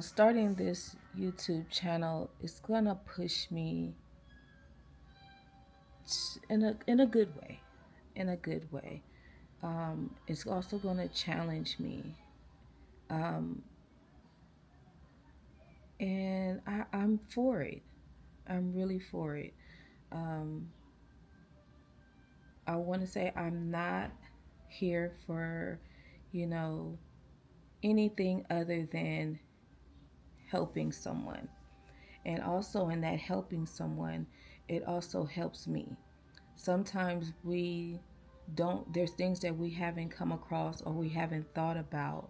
starting this YouTube channel is gonna push me in a good way, in a good way. It's also gonna challenge me, um, and I'm for it. I'm really for it. Um, I want to say I'm not here for, you know, anything other than helping someone. And also, in that helping someone, it also helps me. Sometimes we don't, there's things that we haven't come across or we haven't thought about.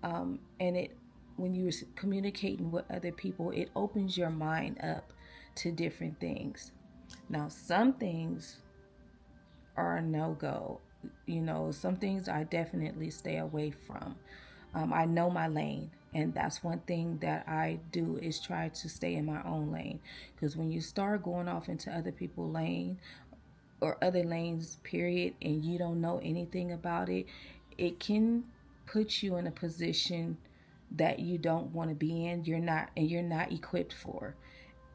And when you're communicating with other people, it opens your mind up to different things. Now, some things are a no go. Some things I definitely stay away from. I know my lane, and that's one thing that I do is try to stay in my own lane. Because when you start going off into other people's lane or other lanes, period, and you don't know anything about it, it can put you in a position that you don't want to be in. You're not equipped for,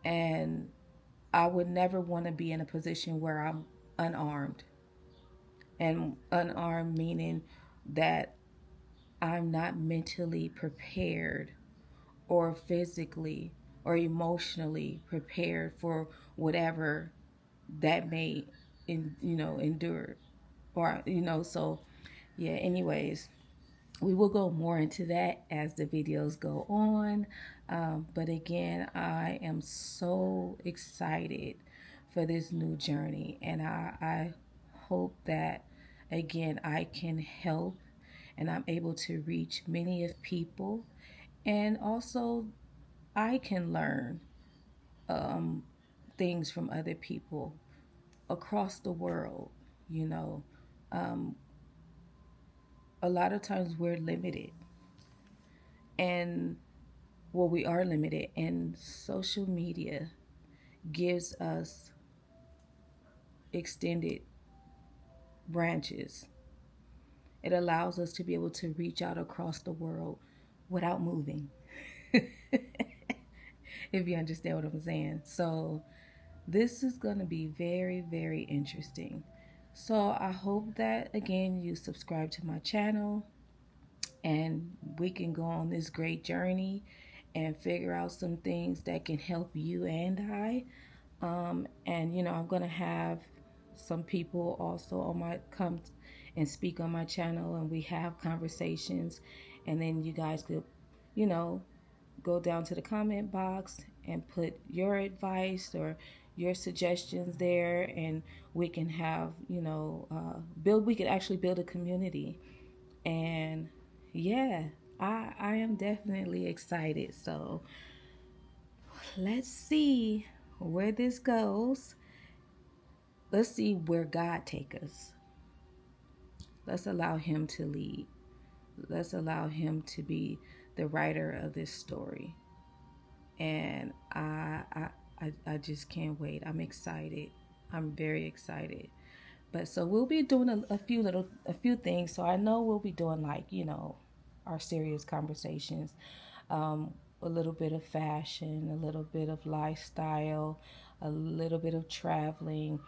and I would never want to be in a position where I'm unarmed. And unarmed meaning that I'm not mentally prepared or physically or emotionally prepared for whatever that may endure, or so yeah. Anyways, we will go more into that as the videos go on. But again, I am so excited for this new journey, and I hope that again I can help and I'm able to reach many of people, and also I can learn um, things from other people across the world. You know, um, a lot of times we're limited, and well, we are limited, and social media gives us extended branches. It allows us to be able to reach out across the world without moving. If you understand what I'm saying. So, this is going to be very, very interesting. So, I hope that again you subscribe to my channel and we can go on this great journey and figure out some things that can help you and I. And I'm gonna have some people also on my come and speak on my channel, and we have conversations, and then you guys could, you know, go down to the comment box and put your advice or your suggestions there, and we can have build. We could actually build a community, and yeah, I am definitely excited. So let's see where this goes. Let's see where God take us. Let's allow him to lead. Let's allow him to be the writer of this story. And I just can't wait. I'm excited. I'm very excited. But so we'll be doing a few things. So I know we'll be doing our serious conversations, a little bit of fashion, a little bit of lifestyle, a little bit of traveling,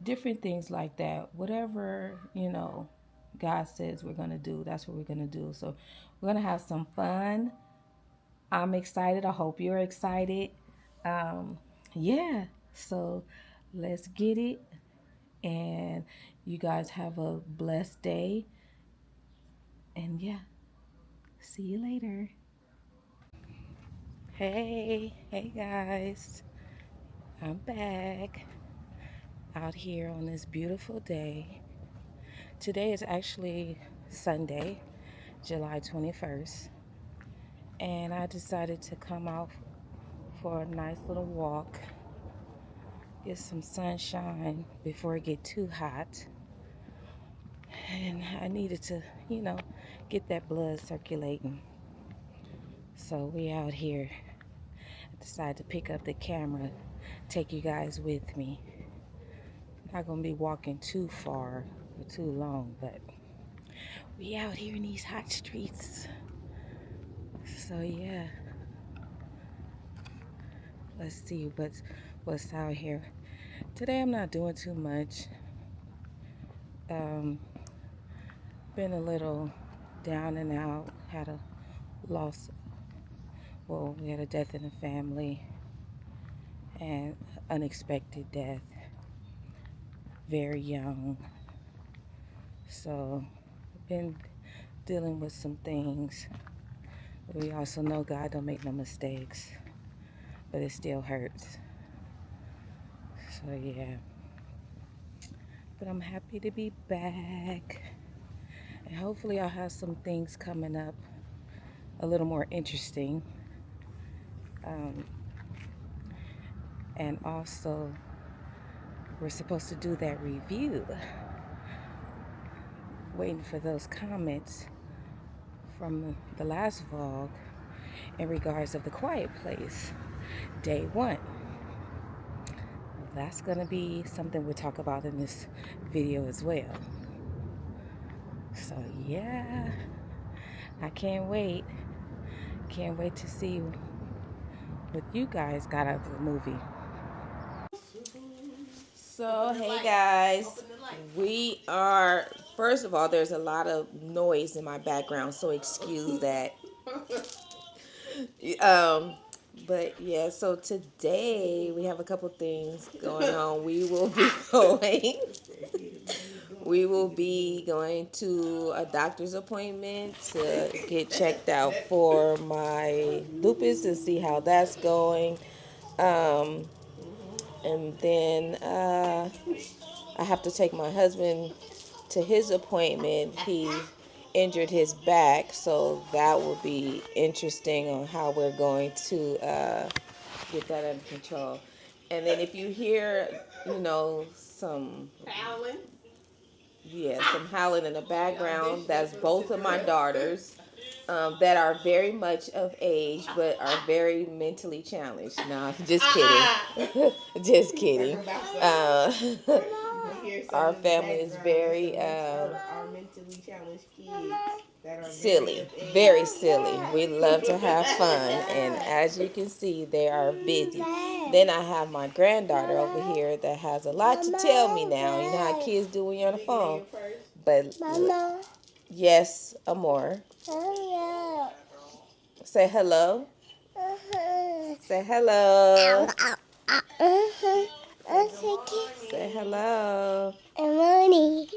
different things like that. Whatever, God says we're going to do, that's what we're going to do. So we're going to have some fun. I'm excited. I hope you're excited. Um, yeah. So let's get it. And you guys have a blessed day. And yeah, see you later. Hey guys. I'm back out here on this beautiful day. Today is actually Sunday, July 21st. And I decided to come out for a nice little walk, get some sunshine before it get too hot. And I needed to, get that blood circulating. So we out here. I decided to pick up the camera, take you guys with me. Not gonna be walking too far or too long, but we out here in these hot streets. So yeah, let's see what's out here. Today I'm not doing too much. Been a little down and out. Had a loss. Well, we had a death in the family and unexpected death. Very young. So, been dealing with some things. We also know God don't make no mistakes, but it still hurts. So yeah. But I'm happy to be back. And hopefully I'll have some things coming up a little more interesting. And also, we're supposed to do that review. Waiting for those comments from the last vlog in regards of The Quiet Place, day 1. That's going to be something we'll talk about in this video as well. So yeah, I can't wait. Can't wait to see what you guys got out of the movie. So hey guys, we are, first of all, there's a lot of noise in my background, so excuse that. But yeah, so today we have a couple things going on. We will be going to a doctor's appointment to get checked out for my lupus and see how that's going. And then I have to take my husband to his appointment. He injured his back, so that will be interesting on how we're going to get that under control. And then if you hear, some howling, some howling in the background, that's both of my daughters that are very much of age but are very mentally challenged. No, just kidding. Just kidding. Our family is very mentally challenged kids that are silly, very silly. We love to have fun, and as you can see, they are busy. Then I have my granddaughter over here that has a lot to tell me now. You know how kids do when you're on the phone. But yes, Amor. Say hello. Say hello. Say hello. Money.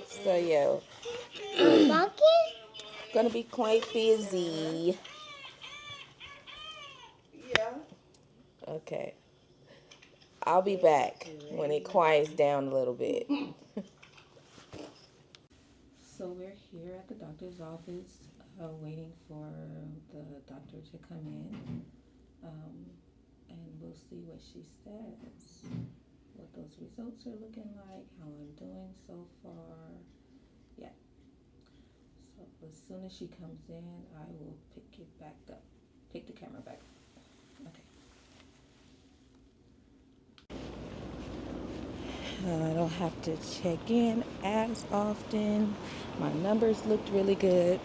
So yeah, gonna be quite busy. Yeah. Okay. I'll be back when it quiets down a little bit. So we're here at the doctor's office, waiting for the doctor to come in, and we'll see what she says, what those results are looking like, how I'm doing so far. Yeah. So as soon as she comes in, I will pick the camera back up. Okay. I don't have to check in as often. My numbers looked really good.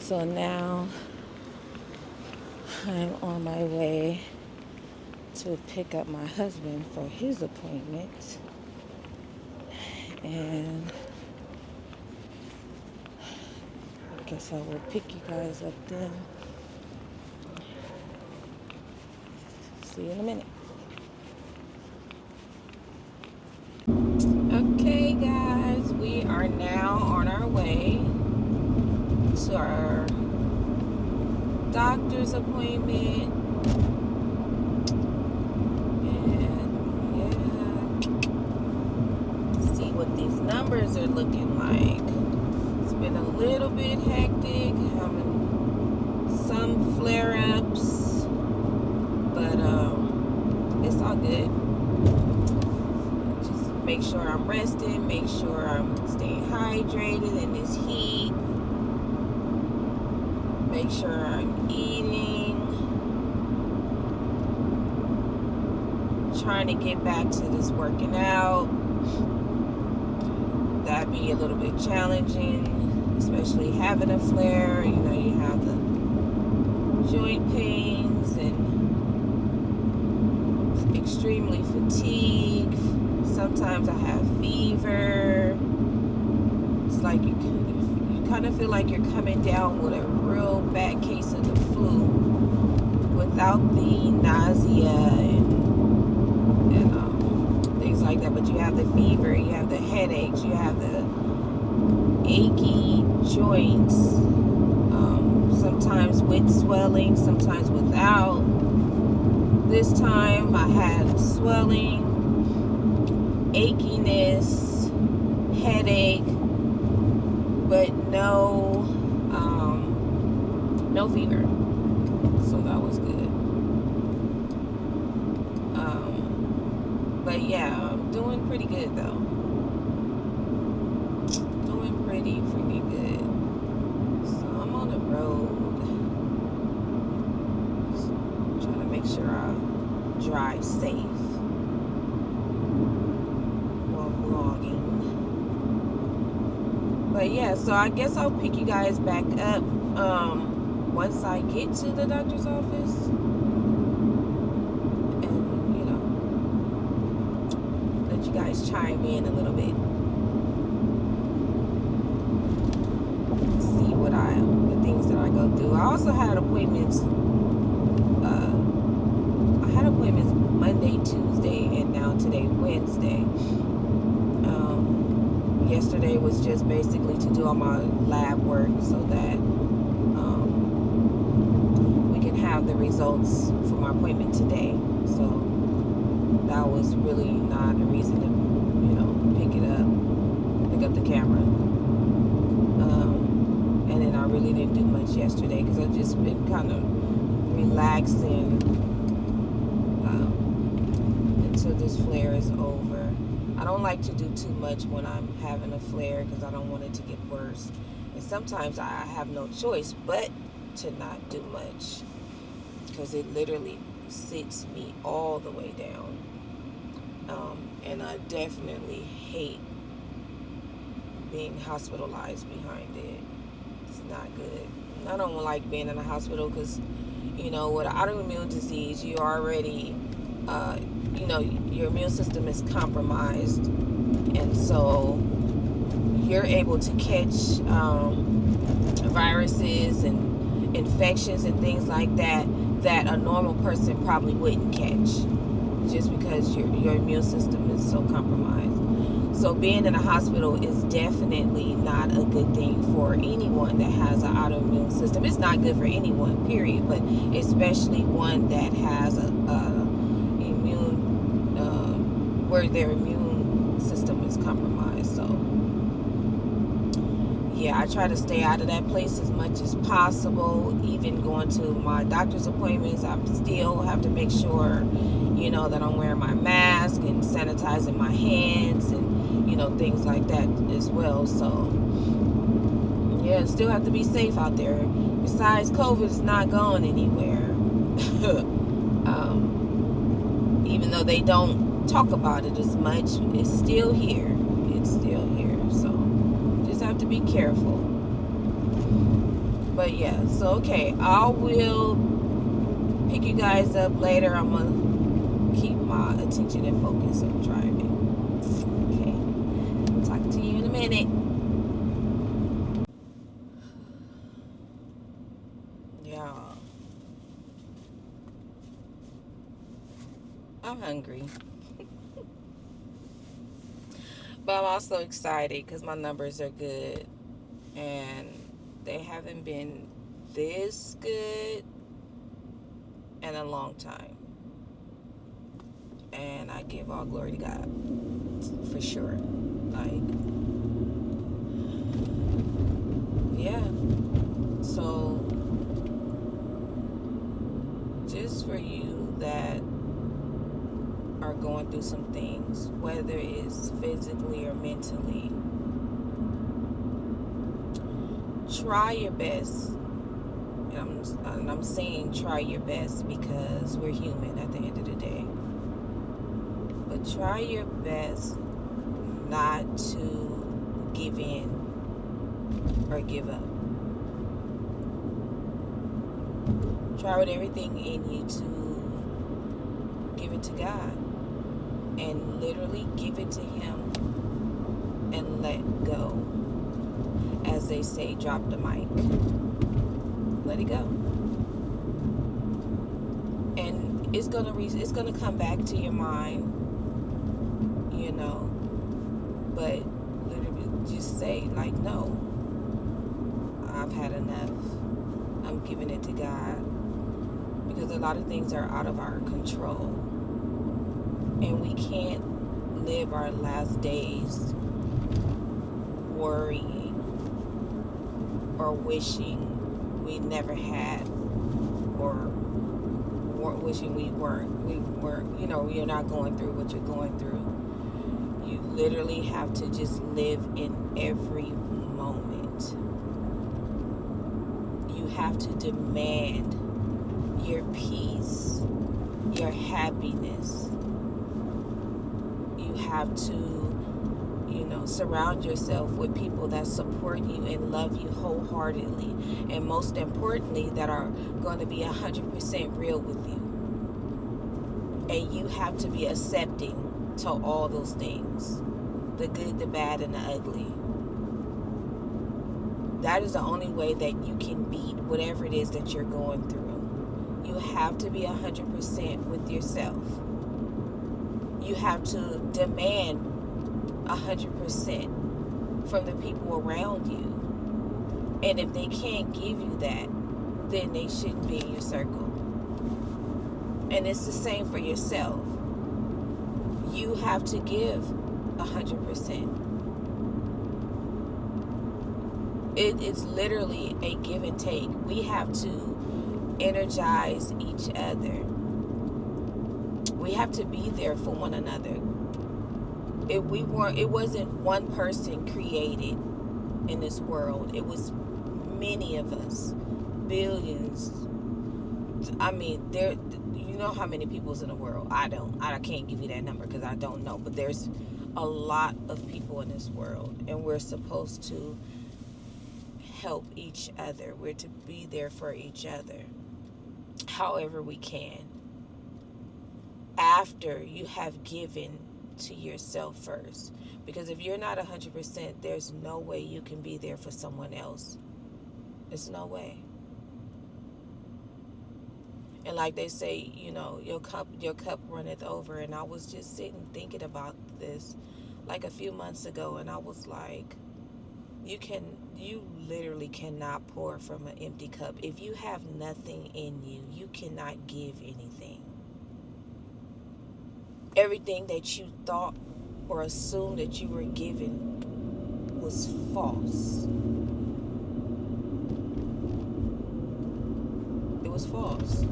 So now I'm on my way to pick up my husband for his appointment. And I guess I will pick you guys up then. See you in a minute. Okay guys, we are now on our way to our doctor's appointment. And yeah, see what these numbers are looking like. It's been a little bit hectic, having some flare-ups, but it's all good. Make sure I'm resting, make sure I'm staying hydrated in this heat, make sure I'm eating, trying to get back to this working out. That'd be a little bit challenging, especially having a flare. You know, you have the joint pains and extremely fatigued. Sometimes I have fever. It's like you kind of feel like you're coming down with a real bad case of the flu without the nausea and things like that. But you have the fever, you have the headaches, you have the achy joints, sometimes with swelling, sometimes without. This time I had swelling, achiness, headache, but no fever. So that was good. But yeah, I'm doing pretty good though. Doing pretty freaking good. So I'm on the road. Just trying to make sure I drive safe while vlogging. But yeah, so I guess I'll pick you guys back up once I get to the doctor's office. And, you know, let you guys chime in a little bit. See what the things that I go through. I also had appointments. I had appointments Monday, Tuesday, and now today, Wednesday. Yesterday was just basically to do all my lab work so that we can have the results for my appointment today. So that was really not a reason to, pick up the camera. And then I really didn't do much yesterday because I've just been kind of relaxing until this flare is over. I don't like to do too much when I'm having a flare because I don't want it to get worse. And sometimes I have no choice but to not do much because it literally sits me all the way down. And I definitely hate being hospitalized behind it. It's not good. I don't like being in a hospital because, with an autoimmune disease, you already, your immune system is compromised. And so you're able to catch viruses and infections and things like that a normal person probably wouldn't catch just because your immune system is so compromised. So being in a hospital is definitely not a good thing for anyone that has an autoimmune system. It's not good for anyone, period, but especially one that has where their immune system is compromised. So yeah, I try to stay out of that place as much as possible. Even going to my doctor's appointments, I still have to make sure, that I'm wearing my mask and sanitizing my hands and, things like that as well. So yeah, still have to be safe out there. Besides, COVID is not going anywhere. Even though they don't talk about it as much, it's still here. It's still here. So just have to be careful. But yeah, so okay, I will pick you guys up later. I'm gonna keep my attention and focus on driving. Okay, talk to you in a minute. Yeah, I'm hungry. But I'm also excited because my numbers are good and they haven't been this good in a long time. And I give all glory to God for sure. Yeah. So just for you that are going through some things, whether it's physically or mentally, try your best. And I'm saying try your best because we're human at the end of the day. But try your best not to give in or give up. Try with everything in you to give it to God. And literally give it to Him and let go. As they say, drop the mic. Let it go. And it's gonna come back to your mind, you know. But literally just say, like, no, I've had enough. I'm giving it to God. Because a lot of things are out of our control. And we can't live our last days worrying or wishing we never had, or wishing we weren't, you know, you're not going through what you're going through. You literally have to just live in every moment. You have to demand your peace, your happiness. You have to, you know, surround yourself with people that support you and love you wholeheartedly, and most importantly, that are going to be 100% real with you. And you have to be accepting to all those things, the good, the bad, and the ugly. That is the only way that you can beat whatever it is that you're going through. You have to be 100% with yourself. You have to demand 100% from the people around you. And if they can't give you that, then they shouldn't be in your circle. And it's the same for yourself. You have to give 100%. It's literally a give and take. We have to energize each other. We have to be there for one another. It wasn't one person created in this world. It was many of us, billions. I mean, you know how many people's in the world? I can't give you that number because I don't know. But there's a lot of people in this world, and we're supposed to help each other. We're to be there for each other however we can, after you have given to yourself first. Because if you're not 100%, there's no way you can be there for someone else. There's no way. And like they say, you know, your cup runneth over. And I was just sitting thinking about this like a few months ago, and I was like, you literally cannot pour from an empty cup. If you have nothing in you, you cannot give anything. Everything that you thought or assumed that you were given was false. It was false.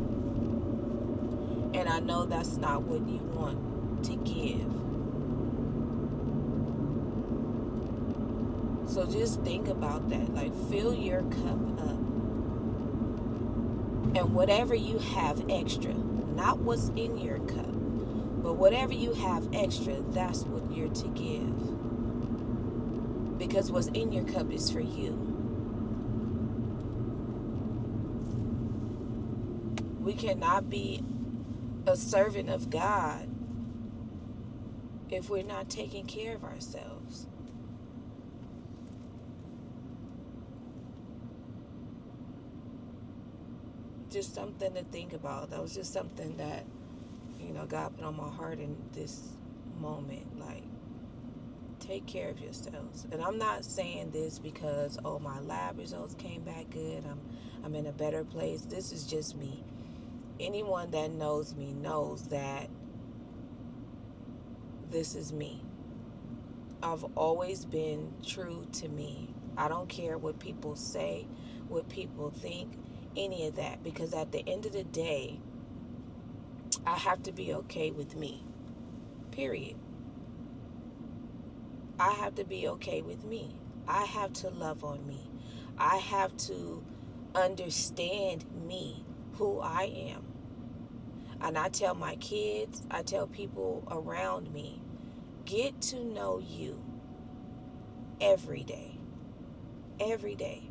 And I know that's not what you want to give. So just think about that. Like, fill your cup up. And whatever you have extra, not what's in your cup, but whatever you have extra, that's what you're to give. Because what's in your cup is for you. We cannot be a servant of God if we're not taking care of ourselves. Just something to think about. That was just something that, you know, God put on my heart in this moment. Like, take care of yourselves. And I'm not saying this because, oh, my lab results came back good, I'm in a better place. This is just me. Anyone that knows me knows that this is me. I've always been true to me. I don't care what people say, what people think, any of that, because at the end of the day, I have to be okay with me. Period. I have to be okay with me. I have to love on me. I have to understand me, who I am. And I tell my kids, I tell people around me, get to know you every day. Every day.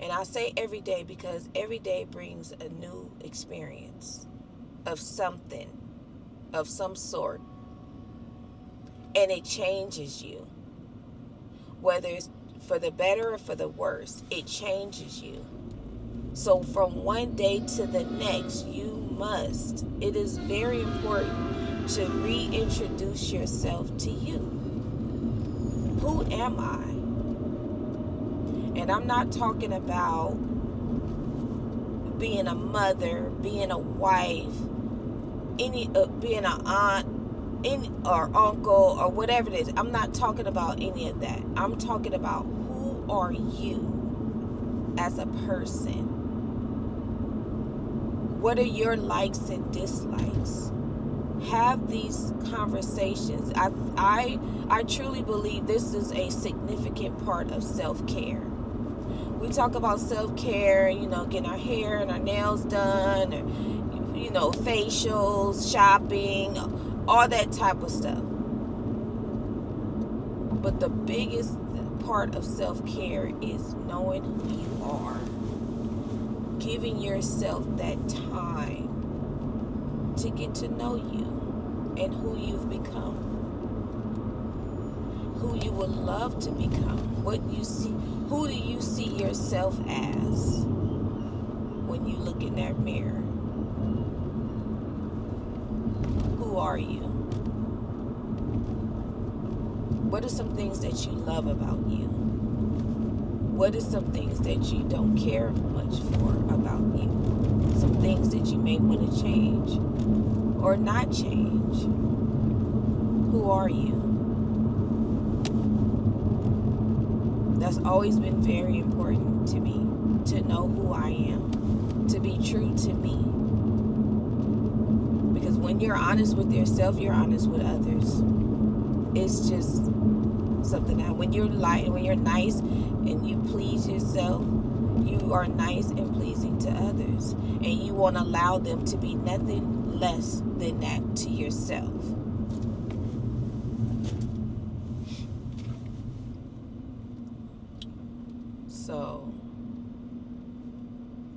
And I say every day because every day brings a new experience of something, of some sort. And it changes you. Whether it's for the better or for the worse, it changes you. So from one day to the next, it is very important to reintroduce yourself to you. Who am I? And I'm not talking about being a mother, being a wife, being an aunt, or uncle, or whatever it is. I'm not talking about any of that. I'm talking about who are you as a person? What are your likes and dislikes? Have these conversations. I truly believe this is a significant part of self-care. We talk about self-care, getting our hair and our nails done, or, facials, shopping, all that type of stuff. But the biggest part of self-care is knowing who you are. Giving yourself that time to get to know you and who you've become, who you would love to become, who do you see yourself as when you look in that mirror? Who are you? What are some things that you love about you? What are some things that you don't care much for about you? Some things that you may want to change or not change. Who are you? That's always been very important to me, to know who I am, to be true to me. Because when you're honest with yourself, you're honest with others. It's just something that when you're nice and you please yourself, you are nice and pleasing to others, and you won't allow them to be nothing less than that to yourself. So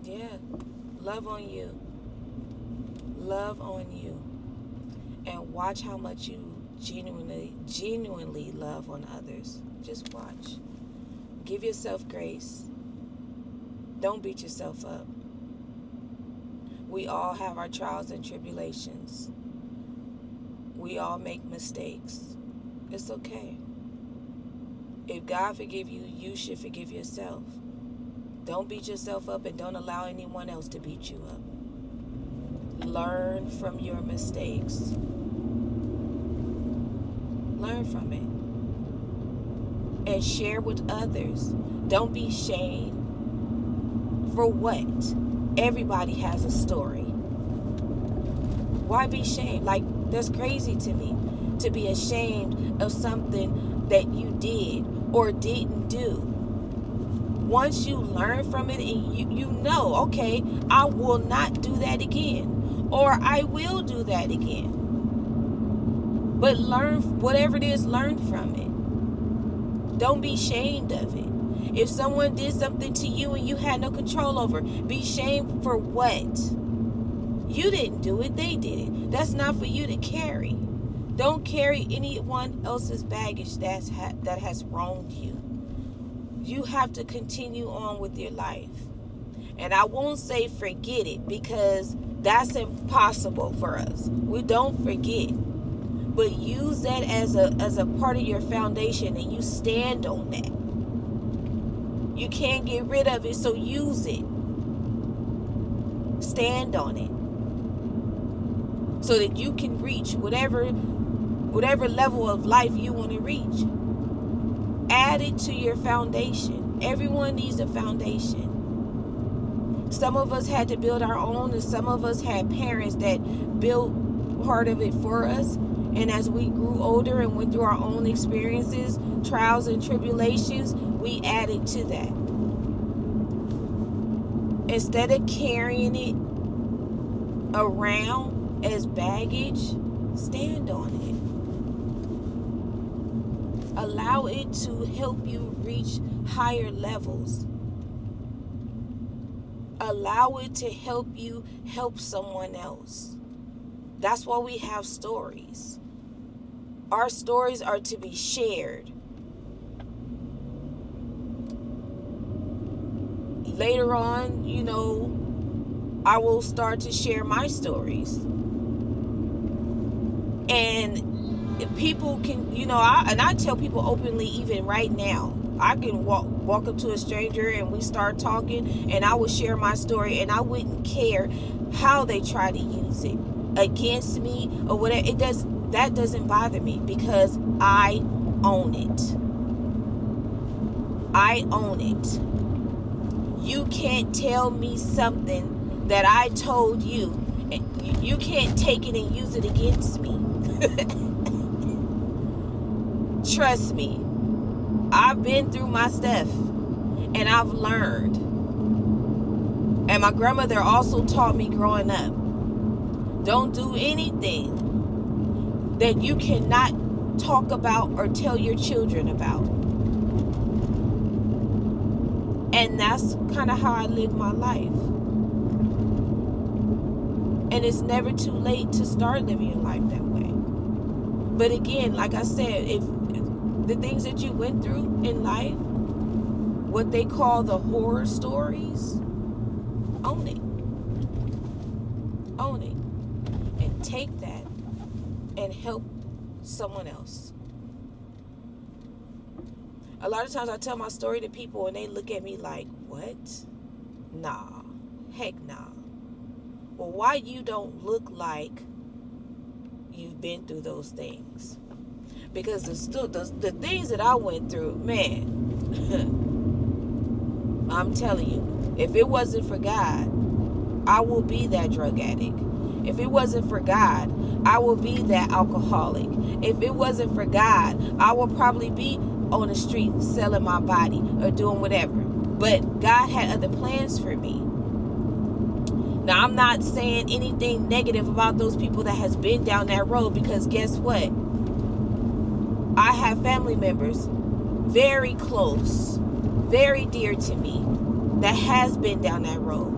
yeah, love on you, and watch how much you genuinely love on others. Just watch. Give yourself grace. Don't beat yourself up. We all have our trials and tribulations. We all make mistakes. It's okay. If God forgive you, you should forgive yourself. Don't beat yourself up, and don't allow anyone else to beat you up. Learn from your mistakes. Learn from it and share with others. Don't be shamed. For what? Everybody has a story. Why be shamed? Like, that's crazy to me, to be ashamed of something that you did or didn't do. Once you learn from it and you know, okay, I will not do that again, or I will do that again. But learn, whatever it is, learn from it. Don't be ashamed of it. If someone did something to you and you had no control over, be shamed for what? You didn't do it, they did it. That's not for you to carry. Don't carry anyone else's baggage that has wronged you. You have to continue on with your life. And I won't say forget it, because that's impossible for us. We don't forget. But use that as a part of your foundation, and you stand on that. You can't get rid of it, so use it. Stand on it, so that you can reach whatever level of life you want to reach. Add it to your foundation. Everyone needs a foundation. Some of us had to build our own, and some of us had parents that built part of it for us. And as we grew older and went through our own experiences, trials and tribulations, we added to that. Instead of carrying it around as baggage, stand on it. Allow it to help you reach higher levels. Allow it to help you help someone else. That's why we have stories. Our stories are to be shared. Later on, I will start to share my stories. And if people can, I tell people openly, even right now, I can walk up to a stranger and we start talking, and I will share my story, and I wouldn't care how they try to use it against me or whatever. That doesn't bother me, because I own it. I own it. You can't tell me something that I told you. You can't take it and use it against me. Trust me. I've been through my stuff, and I've learned. And my grandmother also taught me growing up, don't do anything that you cannot talk about or tell your children about. And that's kind of how I live my life. And it's never too late to start living your life that way. But again, like I said, if the things that you went through in life, what they call the horror stories, own it. Own it. And take that and help someone else. A lot of times I tell my story to people and they look at me like, what? Nah. Heck nah. Well, why you don't look like you've been through those things? Because the things that I went through, man, I'm telling you, if it wasn't for God, I will be that drug addict. If it wasn't for God, I will be that alcoholic. If it wasn't for God, I will probably be on the street selling my body or doing whatever. But God had other plans for me. Now, I'm not saying anything negative about those people that has been down that road, because guess what? I have family members very close, very dear to me, that has been down that road.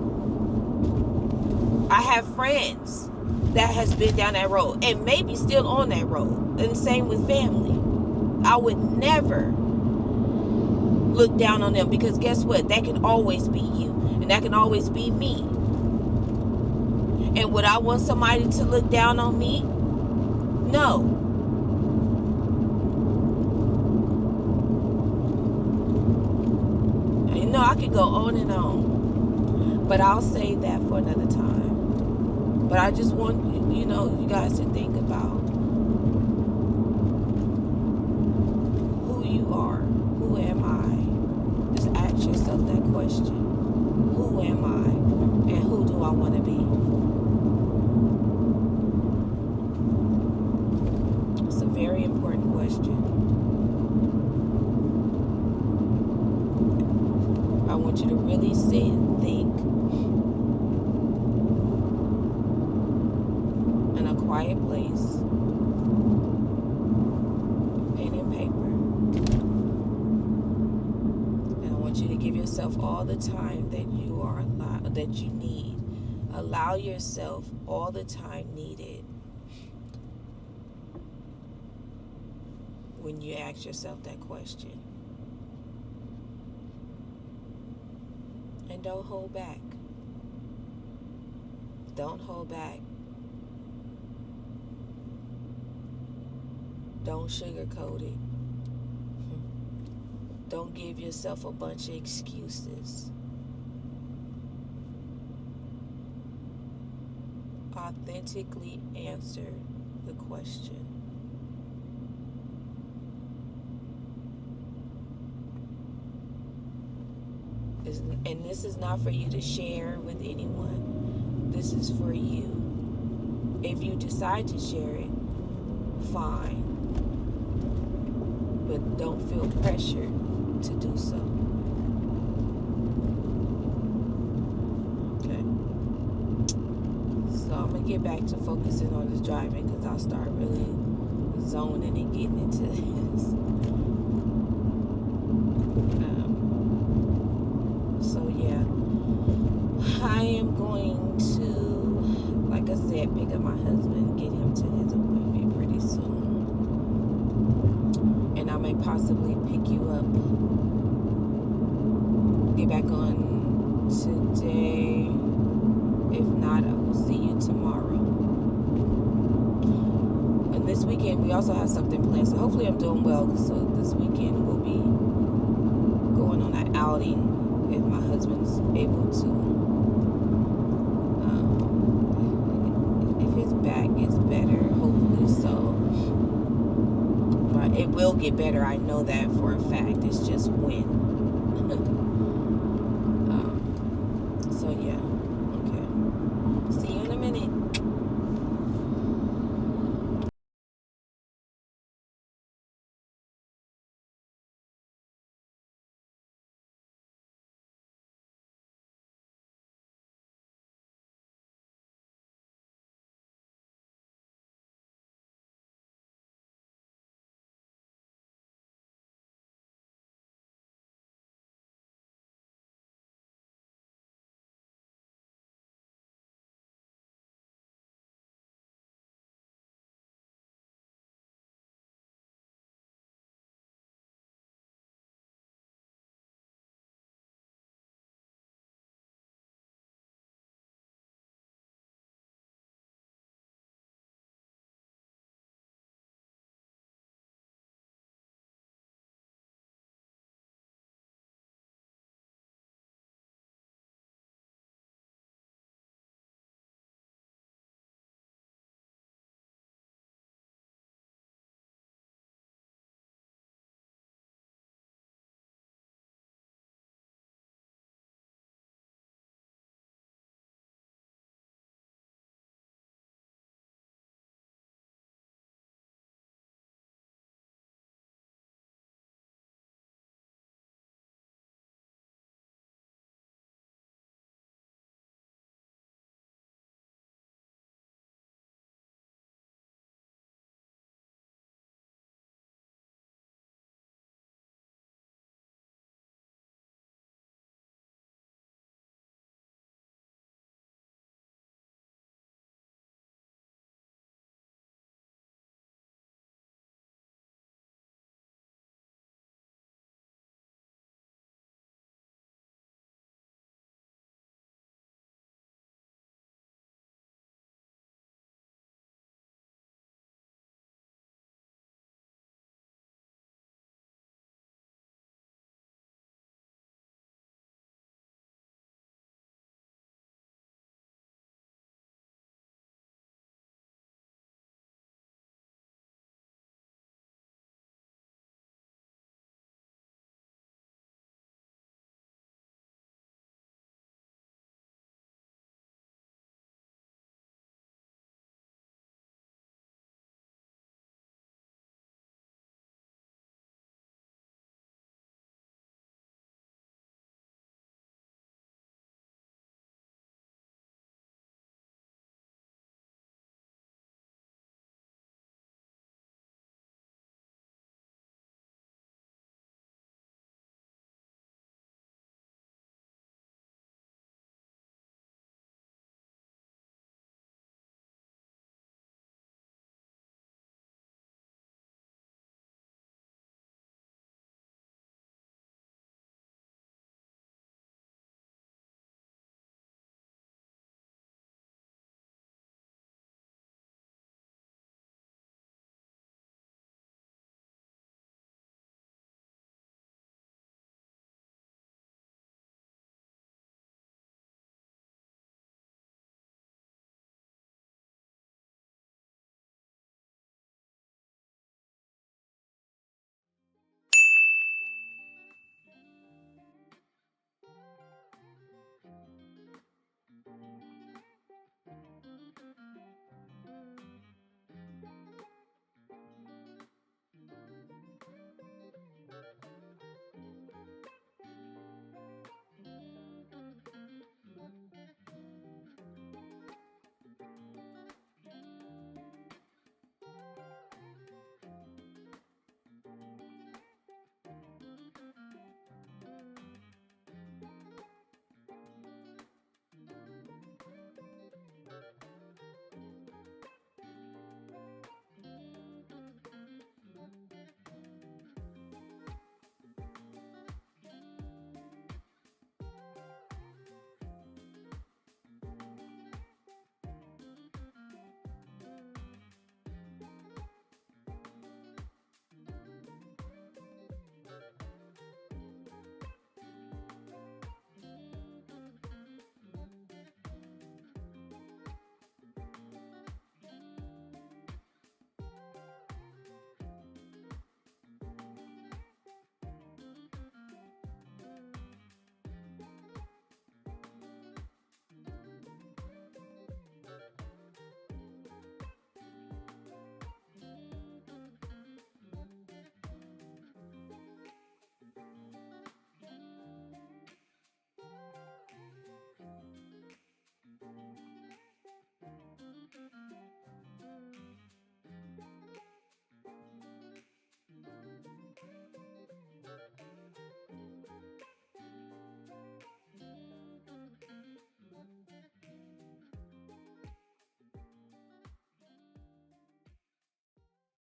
I have friends that has been down that road and maybe still on that road. And same with family. I would never look down on them, because guess what? That can always be you, and that can always be me. And would I want somebody to look down on me? No. I could go on and on, but I'll save that for another time. But I just want you guys to think about who you are. Who am I? Just ask yourself that question. Who am I, and who do I want to be? It's a very important question. I want you to really sit and think in a quiet place, pen and paper, and I want you to give yourself all the time that you need. Allow yourself all the time needed when you ask yourself that question. And don't hold back. Don't hold back. Don't sugarcoat it. Don't give yourself a bunch of excuses. Authentically answer the question. And this is not for you to share with anyone. This is for you. If you decide to share it, fine. But don't feel pressured to do so. Okay. So I'm going to get back to focusing on this driving, because I'll start really zoning and getting into this. So yeah, vet, pick up my husband, get him to his appointment pretty soon. And I may possibly pick you up, get back on today. If not, I will see you tomorrow. And this weekend, we also have something planned. So hopefully I'm doing well. So this weekend we'll be going on an outing if my husband's able to. If his back is better, hopefully so. But it will get better. I know that for a fact. It's just when.